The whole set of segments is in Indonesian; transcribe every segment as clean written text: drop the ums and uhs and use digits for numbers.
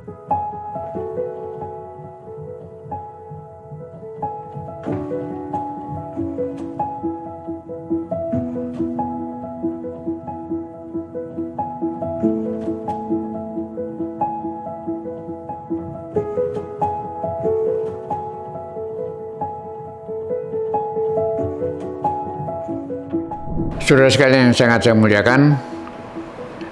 Saudara sekalian yang sangat saya muliakan,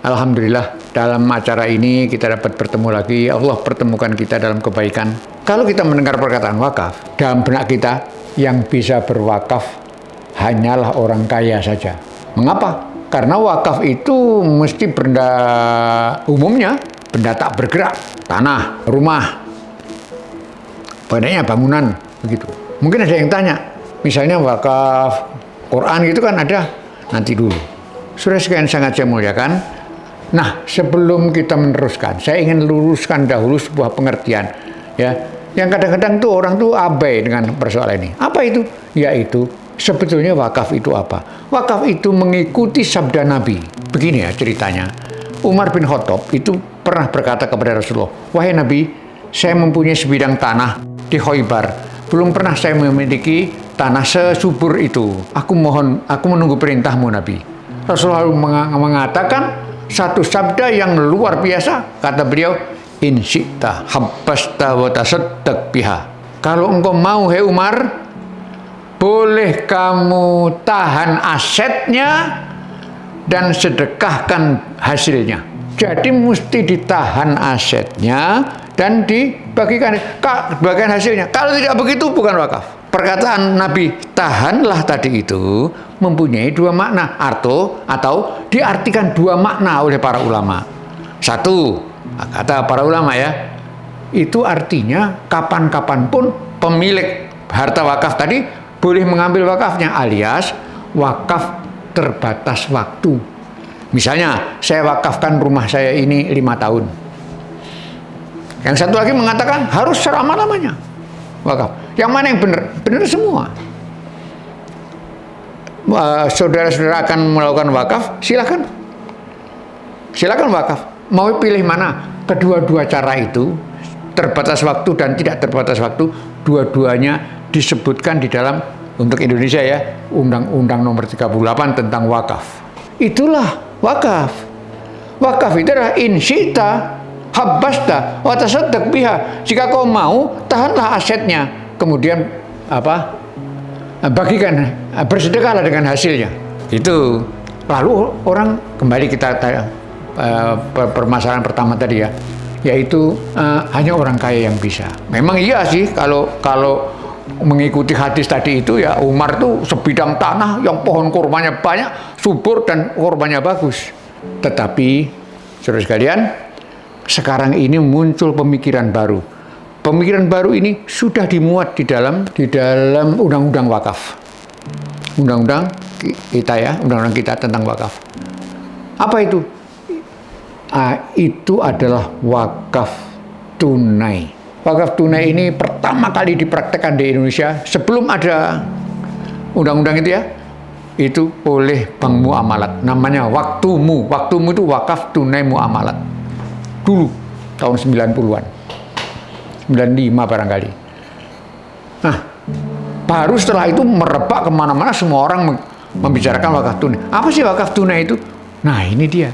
alhamdulillah dalam acara ini kita dapat bertemu lagi. Allah pertemukan kita dalam kebaikan. Kalau kita mendengar perkataan wakaf, dalam benak kita yang bisa berwakaf hanyalah orang kaya saja. Mengapa? Karena wakaf itu mesti benda umumnya, benda tak bergerak, tanah, rumah, banyaknya bangunan, begitu. Mungkin ada yang tanya, misalnya wakaf Quran gitu kan ada. Nanti dulu. Saudara sekalian sangat saya muliakan. Nah, sebelum kita meneruskan, saya ingin luruskan dahulu sebuah pengertian, ya. Yang kadang-kadang tuh orang tuh abai dengan persoalan ini. Apa itu? Yaitu sebetulnya wakaf itu apa? Wakaf itu mengikuti sabda Nabi. Begini ya ceritanya. Umar bin Khattab itu pernah berkata kepada Rasulullah, "Wahai Nabi, saya mempunyai sebidang tanah di Khaybar. Belum pernah saya memiliki tanah sesubur itu. Aku menunggu perintahmu, Nabi." Rasulullah mengatakan satu sabda yang luar biasa. Kata beliau, "In syi'ta habbasta wa tasaddaq biha." Kalau engkau mau, hai Umar, boleh kamu tahan asetnya dan sedekahkan hasilnya. Jadi mesti ditahan asetnya dan dibagikan hasilnya. Kalau tidak begitu bukan wakaf. Perkataan Nabi tahanlah tadi itu mempunyai dua makna atau diartikan dua makna oleh para ulama. Satu, kata para ulama ya, itu artinya kapan-kapan pun pemilik harta wakaf tadi boleh mengambil wakafnya, alias wakaf terbatas waktu. Misalnya saya wakafkan rumah saya ini 5 tahun. Yang satu lagi mengatakan harus selama-lamanya wakaf. Yang mana yang benar? Benar semua. Saudara-saudara akan melakukan wakaf, silakan. Silakan wakaf. Mau pilih mana? Kedua-dua cara itu, terbatas waktu dan tidak terbatas waktu, dua-duanya disebutkan di dalam, untuk Indonesia ya, Undang-Undang Nomor 38 tentang wakaf. Itulah wakaf. Wakaf itu adalah in syi'ta habbasta wa tasaddaq biha. Jika kau mau, tahanlah asetnya. Kemudian bagikan, bersedekahlah dengan hasilnya. Itu. Lalu orang kembali kita permasalahan pertama tadi ya, yaitu hanya orang kaya yang bisa. Memang iya sih kalau mengikuti hadis tadi itu ya, Umar tuh sebidang tanah yang pohon kurmanya banyak, subur dan kurmanya bagus. Tetapi saudara sekalian, sekarang ini muncul pemikiran baru. Pemikiran baru ini sudah dimuat di dalam undang-undang wakaf. Undang-undang kita tentang wakaf. Apa itu? Itu adalah wakaf tunai. Wakaf tunai ini pertama kali dipraktekkan di Indonesia sebelum ada undang-undang itu ya. Itu oleh Bank Muamalat. Namanya Waktumu. Waktumu itu wakaf tunai muamalat. Dulu tahun 90-an. 95 barangkali. Nah, baru setelah itu merebak kemana-mana, semua orang membicarakan wakaf tunai. Apa sih wakaf tunai itu? Nah, ini dia.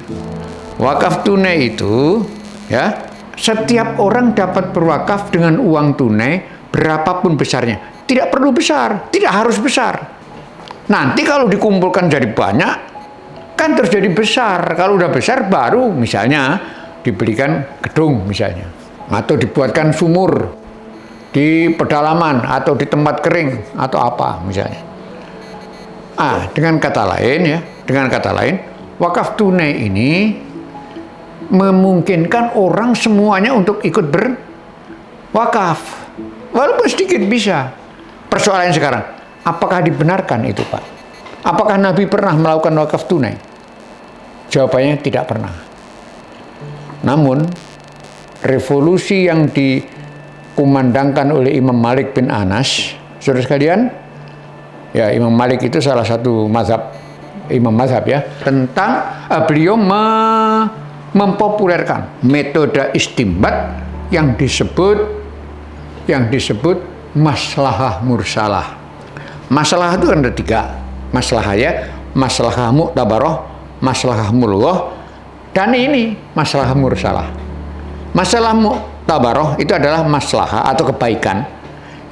Wakaf tunai itu, ya, setiap orang dapat berwakaf dengan uang tunai berapapun besarnya. Tidak perlu besar, tidak harus besar. Nanti kalau dikumpulkan jadi banyak, kan terus jadi besar. Kalau udah besar baru misalnya dibelikan gedung misalnya. Atau dibuatkan sumur di pedalaman atau di tempat kering atau apa misalnya. Dengan kata lain, wakaf tunai ini memungkinkan orang semuanya untuk ikut berwakaf. Walaupun sedikit bisa. Persoalannya sekarang, apakah dibenarkan itu, Pak? Apakah Nabi pernah melakukan wakaf tunai? Jawabannya tidak pernah. Namun revolusi yang dikumandangkan oleh Imam Malik bin Anas, saudara sekalian, ya Imam Malik itu salah satu imam mazhab ya, tentang beliau mempopulerkan metode istimbat yang disebut maslahah mursalah. Masalah itu ada 3 masalah ya, maslahah mu'tabarah, maslahah mulghah, dan ini maslahah mursalah. Masalah mu'tabarah itu adalah maslahah atau kebaikan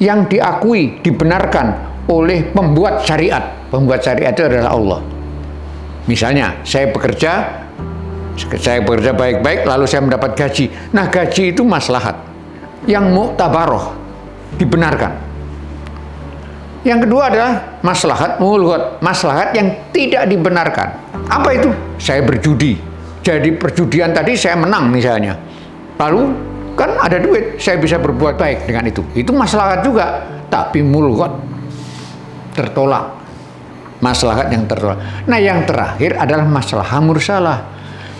yang diakui, dibenarkan oleh pembuat syariat. Pembuat syariat itu adalah Allah. Misalnya, saya bekerja baik-baik, lalu saya mendapat gaji. Nah, gaji itu maslahat yang mu'tabarah, dibenarkan. Yang kedua adalah maslahat mulghah, maslahat yang tidak dibenarkan. Apa itu? Saya berjudi. Jadi perjudian tadi saya menang misalnya. Lalu kan ada duit, saya bisa berbuat baik dengan itu. Itu maslahat juga, tapi mulghah, tertolak. Maslahat yang tertolak. Nah, yang terakhir adalah maslahah mursalah.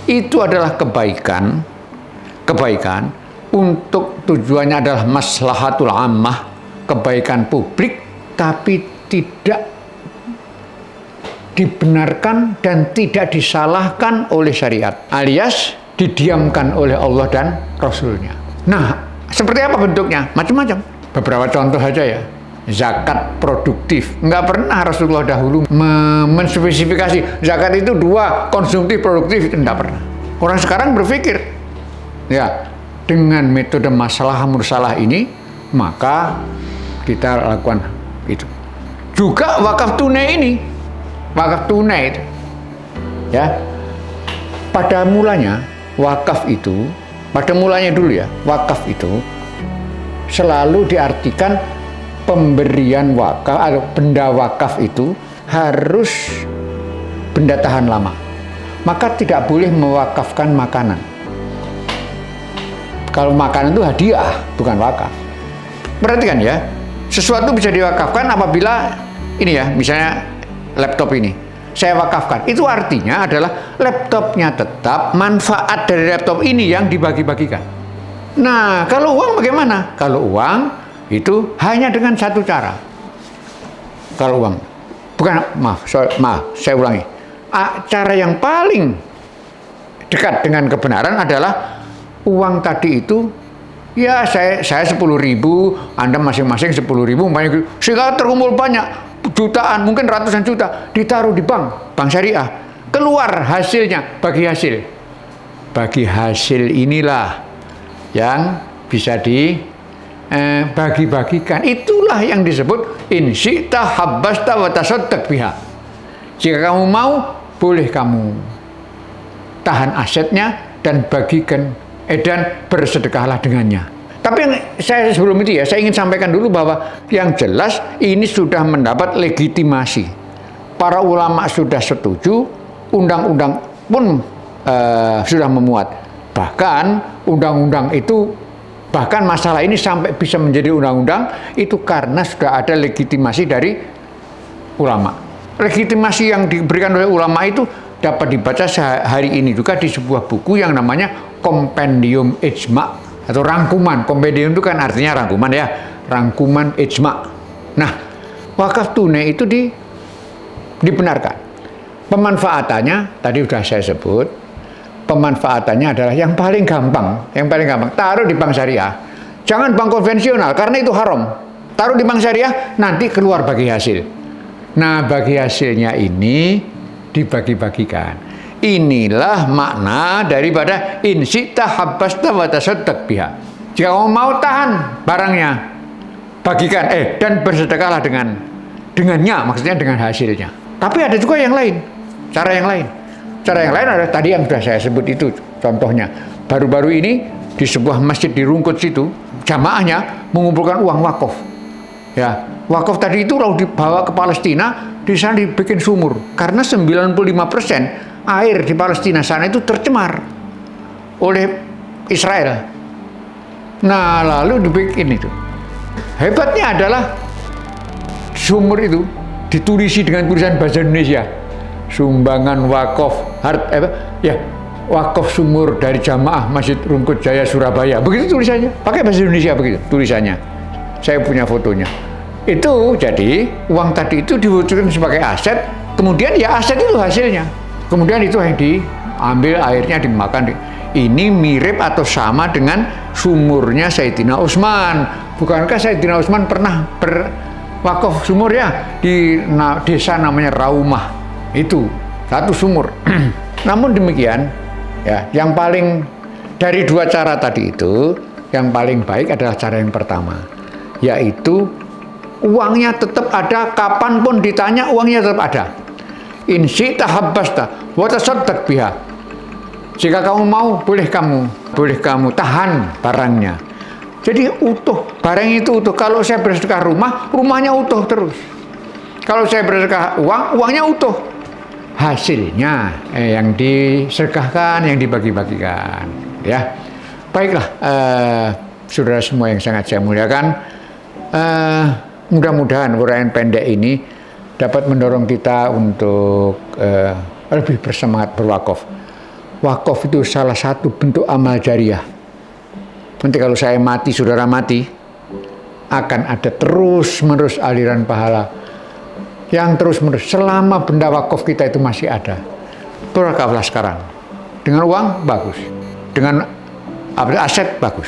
Itu adalah kebaikan untuk tujuannya adalah maslahatul ammah, kebaikan publik, tapi tidak dibenarkan dan tidak disalahkan oleh syariat, alias didiamkan oleh Allah dan Rasulnya. Nah, seperti apa bentuknya? Macam-macam. Beberapa contoh saja ya. Zakat produktif. Nggak pernah Rasulullah dahulu menspesifikasi zakat itu 2, konsumtif, produktif, itu nggak pernah. Orang sekarang berpikir, ya, dengan metode masalah mursalah ini, maka kita lakukan itu. Juga wakaf tunai ini, wakaf tunai itu, ya, pada mulanya wakaf itu, pada mulanya dulu ya, wakaf itu selalu diartikan pemberian wakaf atau benda wakaf itu harus benda tahan lama. Maka tidak boleh mewakafkan makanan. Kalau makanan itu hadiah, bukan wakaf. Perhatikan ya, sesuatu bisa diwakafkan apabila ini ya, misalnya laptop ini saya wakafkan. Itu artinya adalah laptopnya tetap, manfaat dari laptop ini yang dibagi-bagikan. Nah, kalau uang bagaimana? Kalau uang itu hanya dengan satu cara. Kalau uang, bukan, maaf, saya ulangi. Cara yang paling dekat dengan kebenaran adalah uang tadi itu, ya saya 10.000, Anda masing-masing 10.000, sehingga terkumpul banyak, jutaan, mungkin ratusan juta, ditaruh di bank syariah, keluar hasilnya, bagi hasil inilah yang bisa bagi-bagikan. Itulah yang disebut in syi'ta habbasta wa tasaddaq biha. Jika kamu mau, boleh kamu tahan asetnya dan bagikan, dan bersedekahlah dengannya. Tapi saya sebelum itu ya, saya ingin sampaikan dulu bahwa yang jelas ini sudah mendapat legitimasi. Para ulama sudah setuju, undang-undang pun sudah memuat. Bahkan undang-undang itu, bahkan masalah ini sampai bisa menjadi undang-undang itu karena sudah ada legitimasi dari ulama. Legitimasi yang diberikan oleh ulama itu dapat dibaca hari ini juga di sebuah buku yang namanya Kompendium Ijma' atau rangkuman. Kompendium itu kan artinya rangkuman ya, rangkuman ijma'. Nah, wakaf tunai itu dibenarkan. Pemanfaatannya tadi sudah saya sebut. Pemanfaatannya adalah yang paling gampang, taruh di bank syariah. Jangan bank konvensional karena itu haram. Taruh di bank syariah, nanti keluar bagi hasil. Nah, bagi hasilnya ini dibagi-bagikan. Inilah makna daripada in syi'ta habbasta wa tasaddaq biha. Jika kamu mau tahan barangnya, bagikan dan bersedekahlah dengannya, maksudnya dengan hasilnya. Tapi ada juga yang lain, cara yang lain. Cara yang lain adalah tadi yang sudah saya sebut itu contohnya. Baru-baru ini di sebuah masjid di Rungkut situ, jamaahnya mengumpulkan uang wakaf. Ya, wakaf tadi itu lalu dibawa ke Palestina, di sana dibikin sumur. Karena 95% air di Palestina sana itu tercemar oleh Israel. Nah, lalu dibikin itu. Hebatnya adalah sumur itu ditulisi dengan tulisan bahasa Indonesia. Sumbangan wakaf wakaf sumur dari jamaah Masjid Rungkut Jaya Surabaya. Begitu tulisannya, pakai bahasa Indonesia begitu tulisannya. Saya punya fotonya. Itu jadi uang tadi itu diwujudkan sebagai aset, kemudian ya aset itu hasilnya. Kemudian itu yang diambil airnya dimakan. ini mirip atau sama dengan sumurnya Sayyidina Utsman. Bukankah Sayyidina Utsman pernah berwakaf sumur ya di desa namanya Raumah, itu satu sumur. Namun demikian ya, yang paling dari dua cara tadi itu, yang paling baik adalah cara yang pertama, yaitu uangnya tetap ada, kapanpun ditanya uangnya tetap ada. In syi'ta habbasta wa tasaddaq biha. Jika kamu mau, boleh kamu tahan barangnya. Jadi utuh, barang itu utuh. Kalau saya bersedekah rumah, rumahnya utuh terus. Kalau saya bersedekah uang, uangnya utuh. Hasilnya yang disedekahkan, yang dibagi-bagikan. Ya, baiklah, saudara semua yang sangat saya muliakan. Mudah-mudahan uraian pendek ini dapat mendorong kita untuk lebih bersemangat berwakaf. Wakaf itu salah satu bentuk amal jariah. Nanti kalau saya mati, saudara mati, akan ada terus-menerus aliran pahala yang terus-menerus selama benda wakaf kita itu masih ada. Berwakaflah sekarang. Dengan uang bagus, dengan aset bagus.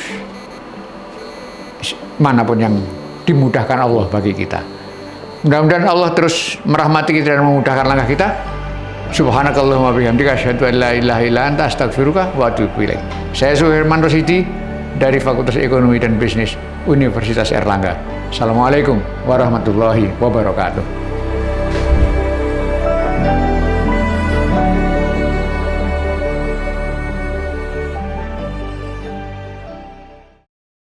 Manapun yang dimudahkan Allah bagi kita. Mudah-mudahan Allah terus merahmati kita dan memudahkan langkah kita. Subhanakallahumma bihamdika asyhadu an la ilaha illa anta astaghfiruka wa atubu ilaik. Saya Suherman Rosidi dari Fakultas Ekonomi dan Bisnis Universitas Airlangga. Assalamualaikum warahmatullahi wabarakatuh.